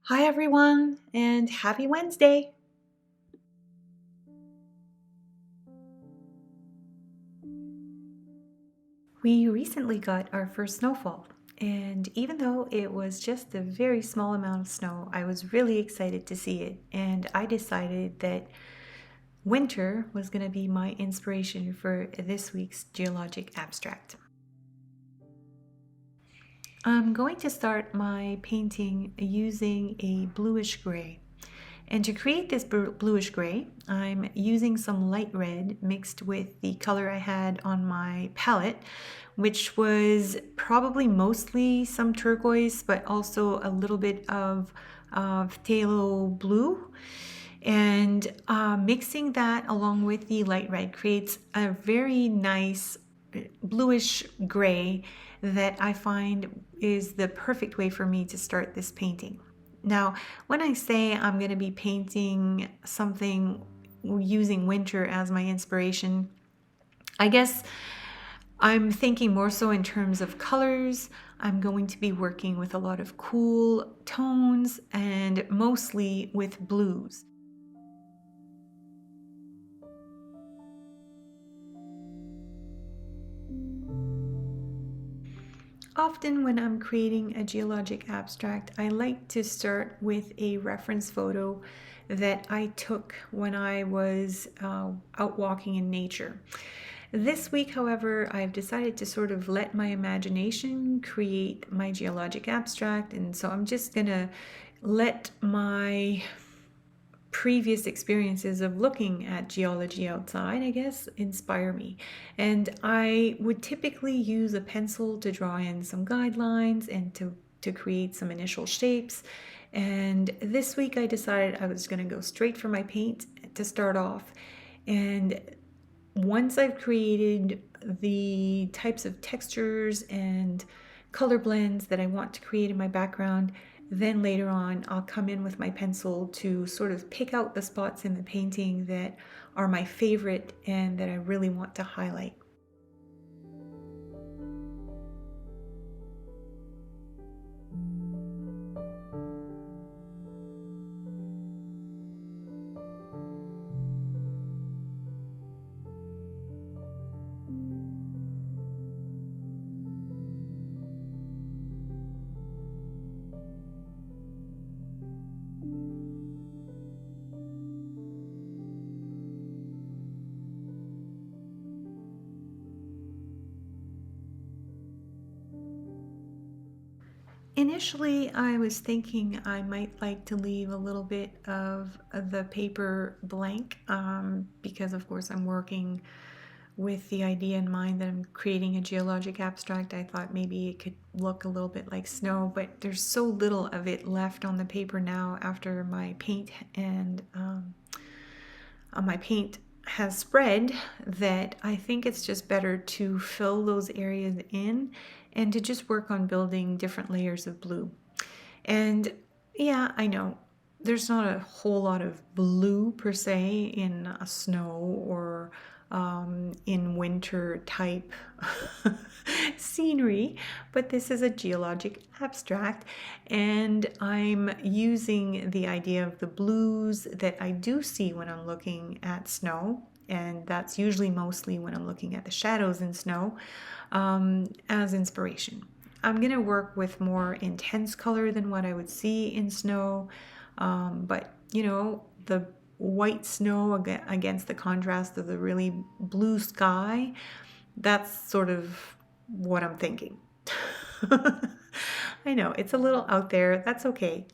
Hi everyone, and happy Wednesday! We recently got our first snowfall, and even though it was just a very small amount of snow, I was really excited to see it, and I decided that winter was going to be my inspiration for this week's Geologic abstract. I'm going to start my painting using a bluish gray. And to create this bluish gray, I'm using some light red mixed with the color I had on my palette, which was probably mostly some turquoise, but also a little bit of phthalo blue. And mixing that along with the light red creates a very nice bluish gray that I find is the perfect way for me to start this painting. Now, when I say I'm going to be painting something using winter as my inspiration, I guess I'm thinking more so in terms of colors. I'm going to be working with a lot of cool tones and mostly with blues. Often when I'm creating a geologic abstract, I like to start with a reference photo that I took when I was out walking in nature. This week, however, I've decided to sort of let my imagination create my geologic abstract, and so I'm just gonna let my previous experiences of looking at geology outside, I guess, inspire me. And I would typically use a pencil to draw in some guidelines and to create some initial shapes. And this week I decided I was going to go straight for my paint to start off. And once I've created the types of textures and color blends that I want to create in my background, then later on I'll come in with my pencil to sort of pick out the spots in the painting that are my favorite and that I really want to highlight. Initially, I was thinking I might like to leave a little bit of the paper blank because, of course, I'm working with the idea in mind that I'm creating a geologic abstract. I thought maybe it could look a little bit like snow, but there's so little of it left on the paper now after my paint and my paint has spread that I think it's just better to fill those areas in and to just work on building different layers of blue. And yeah, I know there's not a whole lot of blue per se in a snow or in winter type scenery, but this is a geologic abstract, and I'm using the idea of the blues that I do see when I'm looking at snow, and that's usually mostly when I'm looking at the shadows in snow, as inspiration. I'm going to work with more intense color than what I would see in snow, but the white snow against the contrast of the really blue sky, that's sort of what I'm thinking. I know it's a little out there. That's okay.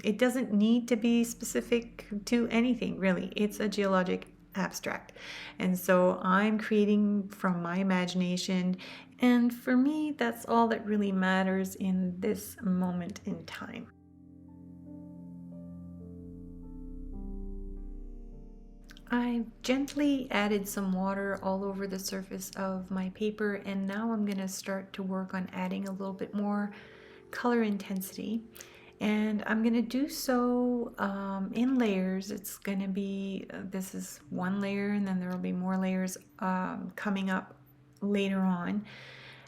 It doesn't need to be specific to anything, really. It's a geologic abstract. And so I'm creating from my imagination. And for me, that's all that really matters in this moment in time. I've gently added some water all over the surface of my paper, and now I'm going to start to work on adding a little bit more color intensity. And I'm going to do so in layers. It's going to be, this is one layer, and then there will be more layers coming up later on.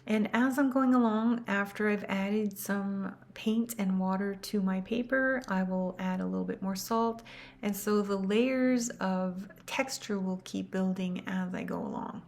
And as I'm going along, after I've added some paint and water to my paper, I will add a little bit more salt, and so the layers of texture will keep building as I go along.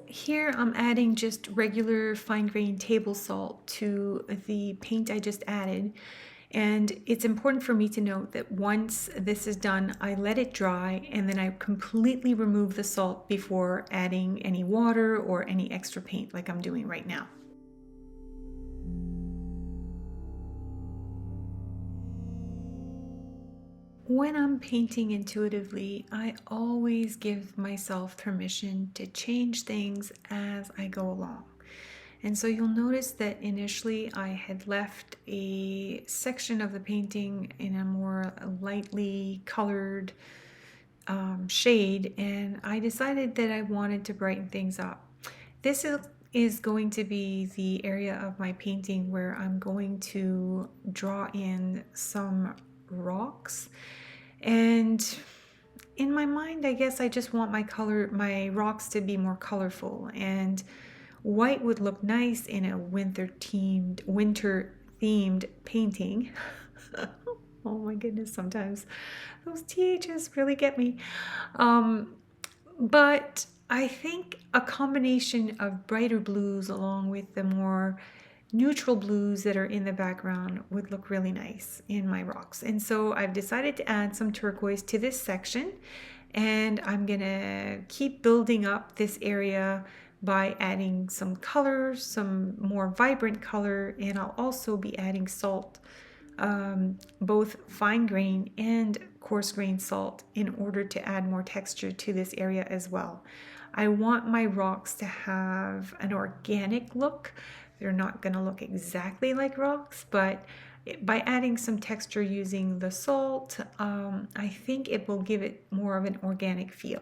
Here I'm adding just regular fine-grained table salt to the paint I just added. And it's important for me to note that once this is done, I let it dry and then I completely remove the salt before adding any water or any extra paint like I'm doing right now. When I'm painting intuitively, I always give myself permission to change things as I go along. And so you'll notice that initially I had left a section of the painting in a more lightly colored shade, and I decided that I wanted to brighten things up. This is going to be the area of my painting where I'm going to draw in some rocks. And in my mind, I guess I just want my rocks to be more colorful, and white would look nice in a winter themed painting. Oh my goodness, sometimes those THs really get me. But I think a combination of brighter blues along with the more neutral blues that are in the background would look really nice in my rocks. And so I've decided to add some turquoise to this section, and I'm gonna keep building up this area by adding some color, some more vibrant color, and I'll also be adding salt, both fine grain and coarse grain salt, in order to add more texture to this area as well. I want my rocks to have an organic look. They're not going to look exactly like rocks, but by adding some texture using the salt, I think it will give it more of an organic feel.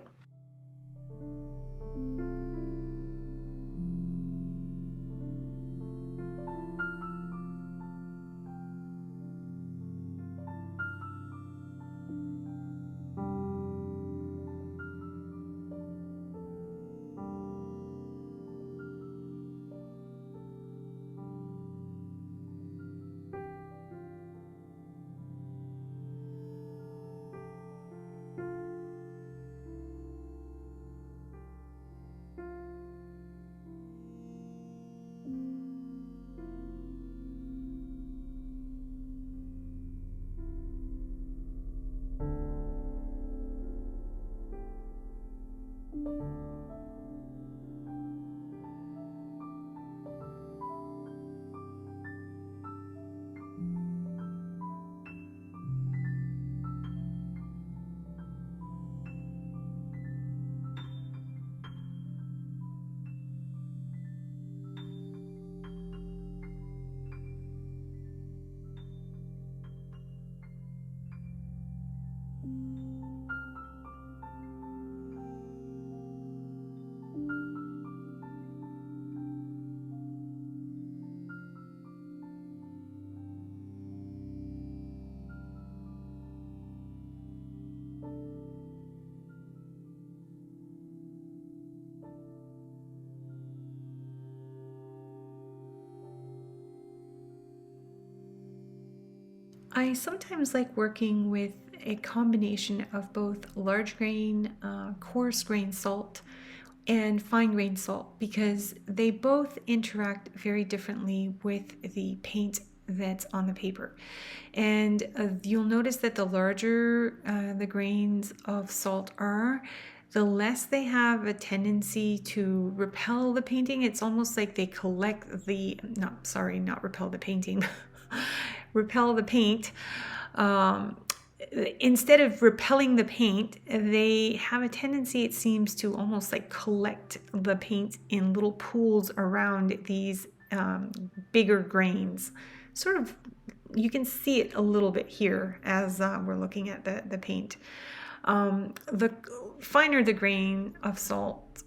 I sometimes like working with a combination of both large grain, coarse grain salt and fine grain salt because they both interact very differently with the paint that's on the paper. And you'll notice that the larger the grains of salt are, the less they have a tendency to repel the painting. It's almost like they collect the, not repel the painting, repel the paint. Instead of repelling the paint, they have a tendency, it seems, to almost like collect the paint in little pools around these bigger grains. Sort of, you can see it a little bit here as we're looking at the paint. The finer the grain of salt,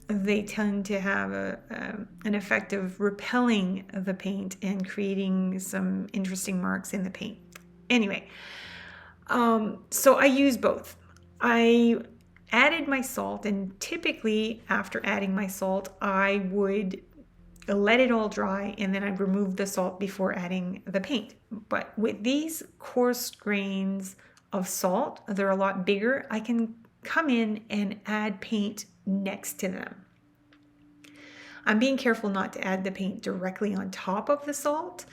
they tend to have an effect of repelling the paint and creating some interesting marks in the paint. Anyway, so I use both. I added my salt, and typically after adding my salt, I would let it all dry and then I'd remove the salt before adding the paint. But with these coarse grains of salt, they're a lot bigger. I can come in and add paint next to them. I'm being careful not to add the paint directly on top of the salt,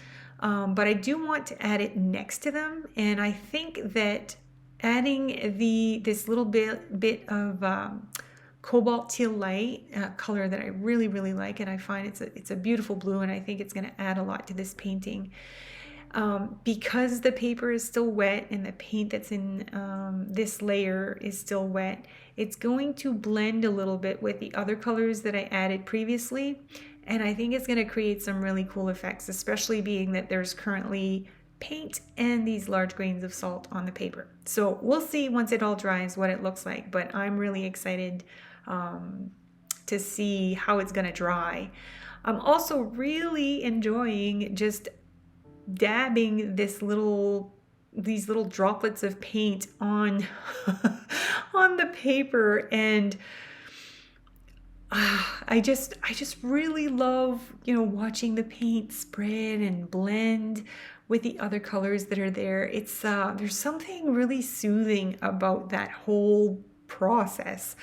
but I do want to add it next to them. And I think that adding this little bit of cobalt teal light color that I really, really like, and I find it's a beautiful blue, and I think it's going to add a lot to this painting. Because the paper is still wet and the paint that's in this layer is still wet, it's going to blend a little bit with the other colors that I added previously, and I think it's going to create some really cool effects, especially being that there's currently paint and these large grains of salt on the paper. So we'll see once it all dries what it looks like, but I'm really excited to see how it's going to dry. I'm also really enjoying just dabbing these little droplets of paint on on the paper, and I just really love, watching the paint spread and blend with the other colors that are there. It's there's something really soothing about that whole process,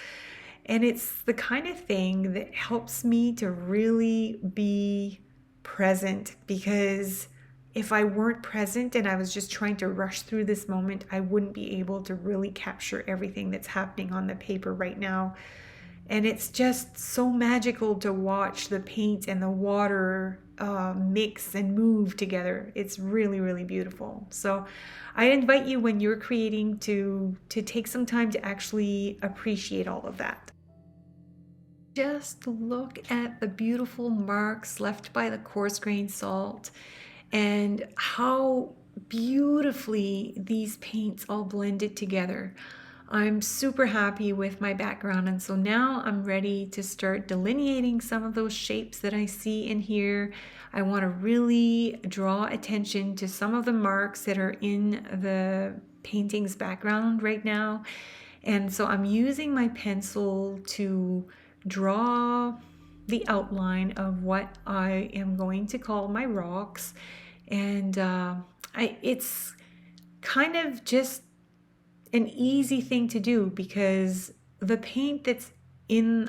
and it's the kind of thing that helps me to really be present, because if I weren't present and I was just trying to rush through this moment, I wouldn't be able to really capture everything that's happening on the paper right now. And it's just so magical to watch the paint and the water mix and move together. It's really, really beautiful. So I invite you, when you're creating, to take some time to actually appreciate all of that. Just look at the beautiful marks left by the coarse grain salt, and how beautifully these paints all blended together. I'm super happy with my background, and so now I'm ready to start delineating some of those shapes that I see in here. I want to really draw attention to some of the marks that are in the painting's background right now. And so I'm using my pencil to draw the outline of what I am going to call my rocks. And it's kind of just an easy thing to do, because the paint that's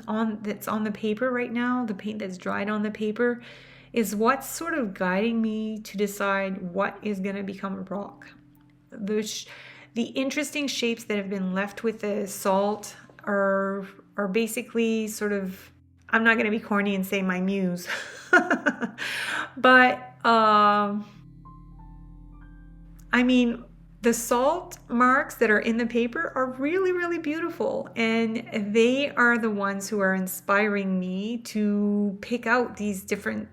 on the paper right now, the paint that's dried on the paper, is what's sort of guiding me to decide what is going to become a rock. The interesting shapes that have been left with the salt are basically sort of, I'm not going to be corny and say my muse, but I mean, the salt marks that are in the paper are really, really beautiful, and they are the ones who are inspiring me to pick out these different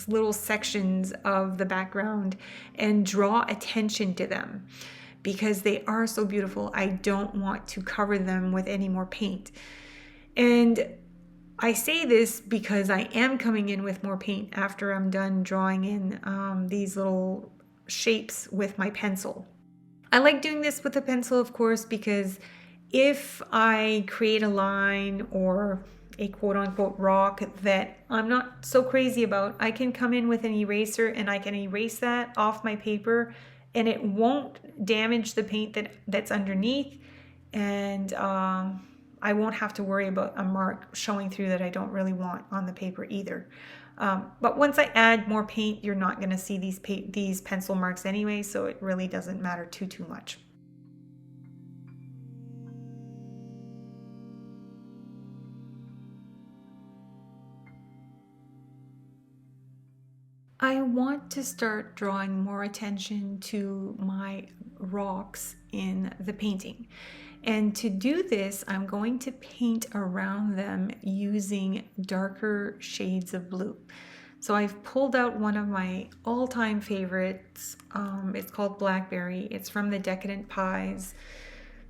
little sections of the background and draw attention to them, because they are so beautiful. I don't want to cover them with any more paint. And I say this because I am coming in with more paint after I'm done drawing in these little shapes with my pencil. I like doing this with a pencil, of course, because if I create a line or a quote-unquote rock that I'm not so crazy about, I can come in with an eraser and I can erase that off my paper and it won't damage the paint that's underneath, and I won't have to worry about a mark showing through that I don't really want on the paper either. But once I add more paint, you're not going to see these pencil marks anyway, so it really doesn't matter too much. I want to start drawing more attention to my rocks in the painting. And to do this, I'm going to paint around them using darker shades of blue. So I've pulled out one of my all-time favorites. It's called Blackberry. It's from the Decadent Pies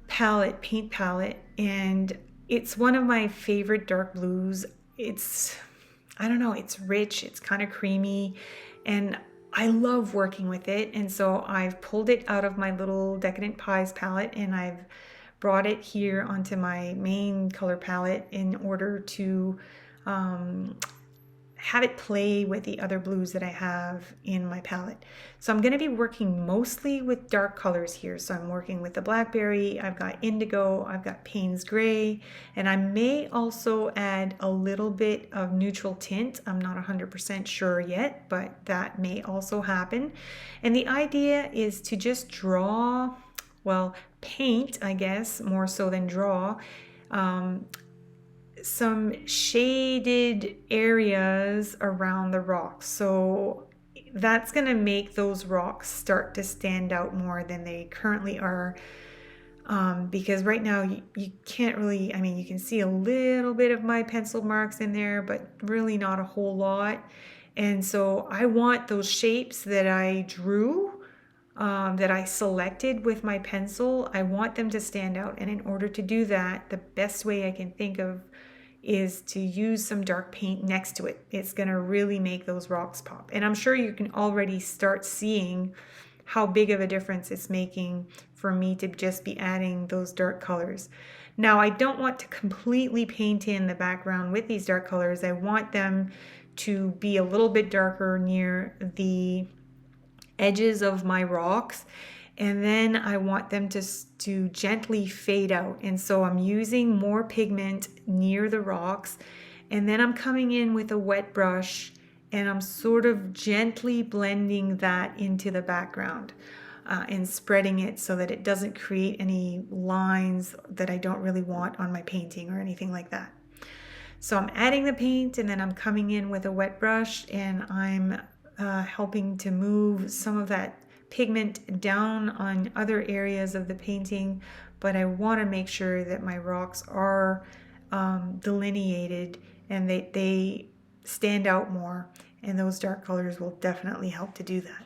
paint palette, and it's one of my favorite dark blues. I don't know, it's rich, it's kind of creamy, and I love working with it. And so I've pulled it out of my little Decadent Pies palette, and I've brought it here onto my Maine color palette in order to have it play with the other blues that I have in my palette. So I'm going to be working mostly with dark colors here. So I'm working with the Blackberry, I've got Indigo, I've got Payne's Gray, and I may also add a little bit of neutral tint. I'm not 100% sure yet, but that may also happen. And the idea is to just draw, well, paint, I guess, more so than draw, some shaded areas around the rocks. So that's going to make those rocks start to stand out more than they currently are, because right now you can't really, I mean, you can see a little bit of my pencil marks in there, but really not a whole lot. And so I want those shapes that I drew, that I selected with my pencil, I want them to stand out. And in order to do that, the best way I can think of is to use some dark paint next to it. It's going to really make those rocks pop. And I'm sure you can already start seeing how big of a difference it's making for me to just be adding those dark colors. Now, I don't want to completely paint in the background with these dark colors. I want them to be a little bit darker near the edges of my rocks, and then I want them to gently fade out. And so I'm using more pigment near the rocks, and then I'm coming in with a wet brush and I'm sort of gently blending that into the background, and spreading it so that it doesn't create any lines that I don't really want on my painting or anything like that. So I'm adding the paint, and then I'm coming in with a wet brush, and I'm helping to move some of that pigment down on other areas of the painting, but I want to make sure that my rocks are delineated and they stand out more, and those dark colors will definitely help to do that.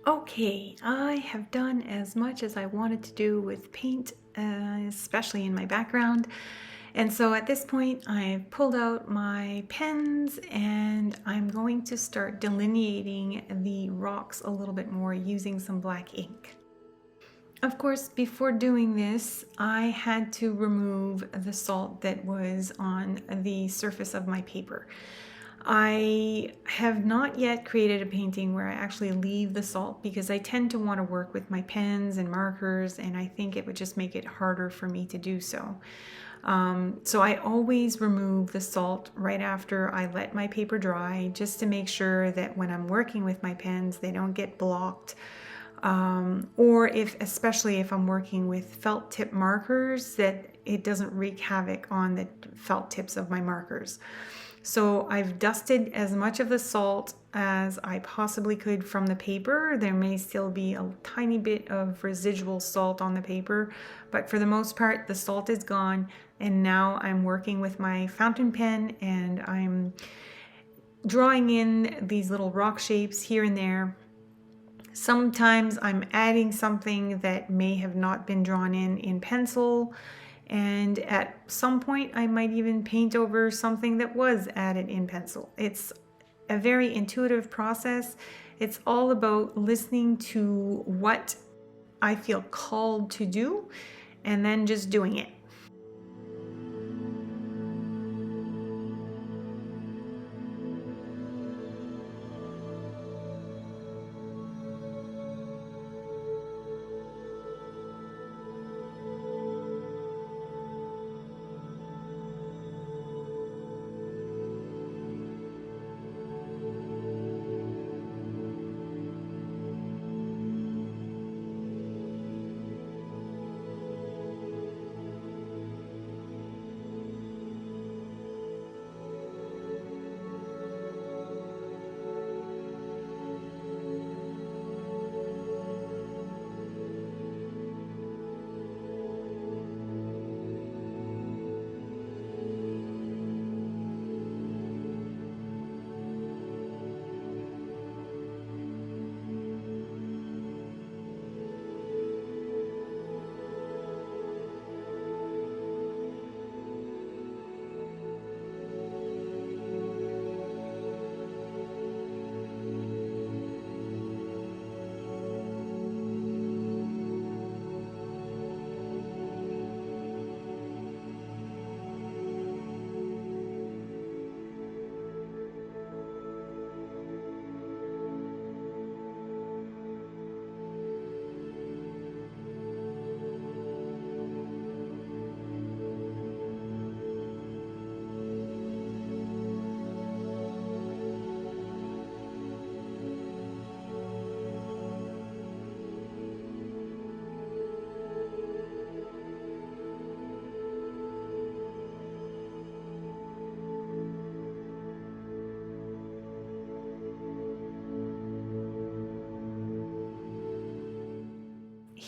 Okay, I have done as much as I wanted to do with paint, especially in my background. And so at this point, I've pulled out my pens and I'm going to start delineating the rocks a little bit more using some black ink. Of course, before doing this, I had to remove the salt that was on the surface of my paper. I have not yet created a painting where I actually leave the salt because I tend to want to work with my pens and markers, and I think it would just make it harder for me to do so. So I always remove the salt right after I let my paper dry, just to make sure that when I'm working with my pens, they don't get blocked. Or especially if I'm working with felt tip markers, that it doesn't wreak havoc on the felt tips of my markers. So I've dusted as much of the salt as I possibly could from the paper. There may still be a tiny bit of residual salt on the paper, but for the most part, the salt is gone. And now I'm working with my fountain pen and I'm drawing in these little rock shapes here and there. Sometimes I'm adding something that may have not been drawn in pencil, and at some point I might even paint over something that was added in pencil. It's a very intuitive process. It's all about listening to what I feel called to do and then just doing it.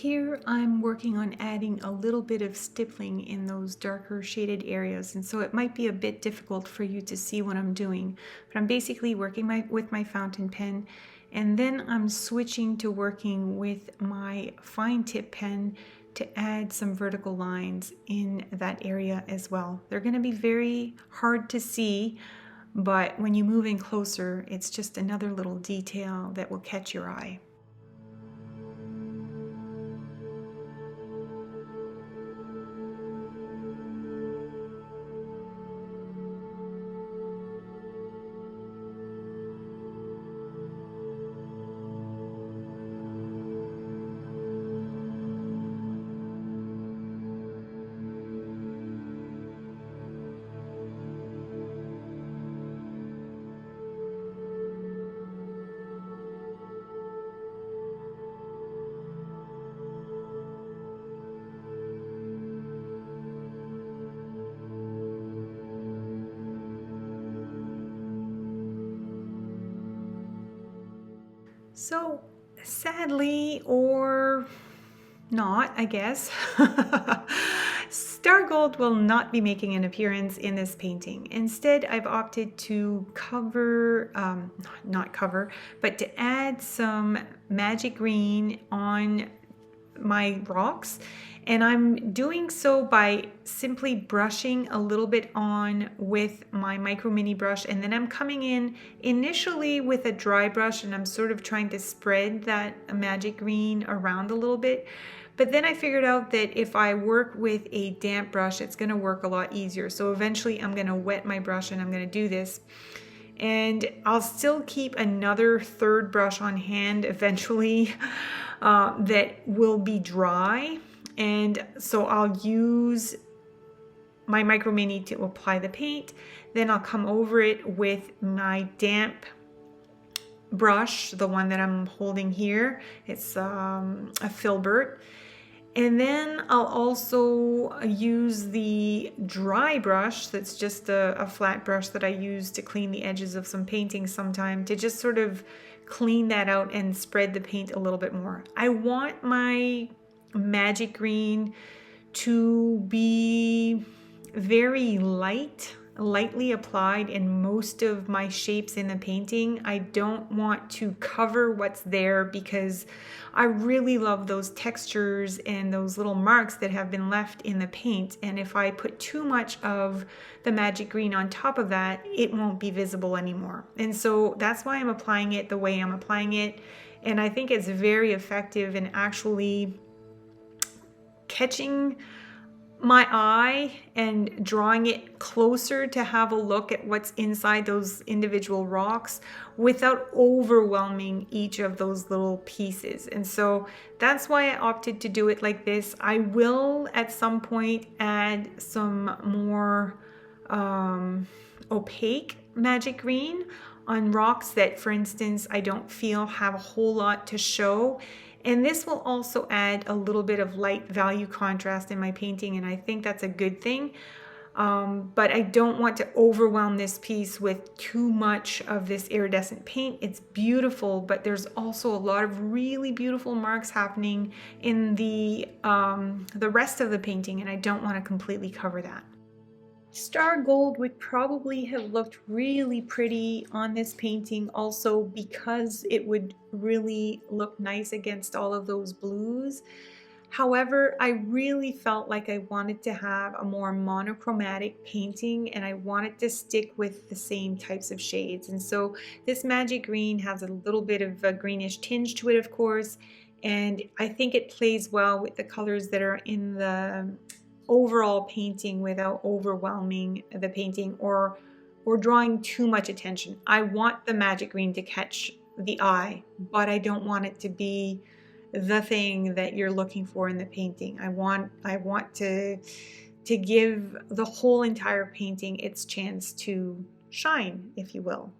Here I'm working on adding a little bit of stippling in those darker shaded areas, and so it might be a bit difficult for you to see what I'm doing, but I'm basically working with my fountain pen, and then I'm switching to working with my fine tip pen to add some vertical lines in that area as well. They're going to be very hard to see, but when you move in closer, it's just another little detail that will catch your eye. So, sadly, or not, I guess, Star Gold will not be making an appearance in this painting. Instead, I've opted to not cover, but to add some magic green on my rocks, and I'm doing so by simply brushing a little bit on with my micro mini brush, and then I'm coming in initially with a dry brush and I'm sort of trying to spread that magic green around a little bit. But then I figured out that if I work with a damp brush, it's going to work a lot easier. So eventually I'm going to wet my brush and I'm going to do this. And I'll still keep another third brush on hand eventually that will be dry. And so I'll use my micro mini to apply the paint. Then I'll come over it with my damp brush, the one that I'm holding here. It's a filbert. And then I'll also use the dry brush, that's just a flat brush that I use to clean the edges of some paintings sometime, to just sort of clean that out and spread the paint a little bit more. I want my magic green to be very lightly applied in most of my shapes in the painting. I don't want to cover what's there because I really love those textures and those little marks that have been left in the paint. And if I put too much of the magic green on top of that, it won't be visible anymore. And so that's why I'm applying it the way I'm applying it. And I think it's very effective in actually catching my eye and drawing it closer to have a look at what's inside those individual rocks without overwhelming each of those little pieces. And so that's why I opted to do it like this. I will at some point add some more opaque magic green on rocks that, for instance, I don't feel have a whole lot to show. And this will also add a little bit of light value contrast in my painting, and I think that's a good thing. But I don't want to overwhelm this piece with too much of this iridescent paint. It's beautiful, but there's also a lot of really beautiful marks happening in the rest of the painting, and I don't want to completely cover that. Star Gold would probably have looked really pretty on this painting also because it would really look nice against all of those blues. However, I really felt like I wanted to have a more monochromatic painting and I wanted to stick with the same types of shades. And so this magic green has a little bit of a greenish tinge to it, of course, and I think it plays well with the colors that are in the overall painting without overwhelming the painting or drawing too much attention. I want the magic green to catch the eye, but I don't want it to be the thing that you're looking for in the painting. I want to give the whole entire painting its chance to shine, if you will.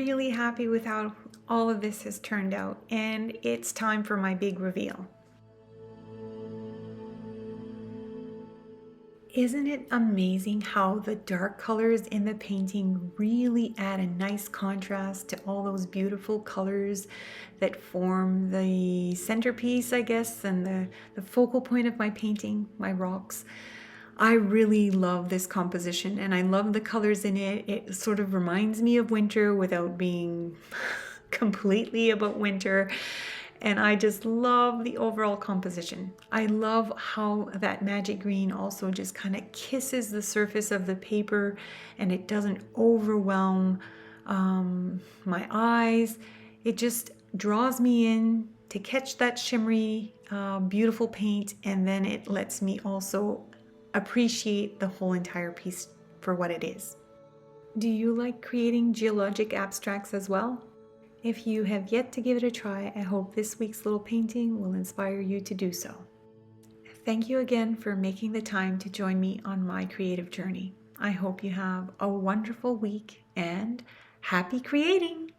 really happy with how all of this has turned out, and it's time for my big reveal. Isn't it amazing how the dark colors in the painting really add a nice contrast to all those beautiful colors that form the centerpiece, I guess, and the focal point of my painting, my rocks? I really love this composition, and I love the colors in it. It sort of reminds me of winter without being completely about winter. And I just love the overall composition. I love how that magic green also just kind of kisses the surface of the paper and it doesn't overwhelm my eyes. It just draws me in to catch that shimmery, beautiful paint, and then it lets me also appreciate the whole entire piece for what it is. Do you like creating geologic abstracts as well? If you have yet to give it a try, I hope this week's little painting will inspire you to do so. Thank you again for making the time to join me on my creative journey. I hope you have a wonderful week and happy creating!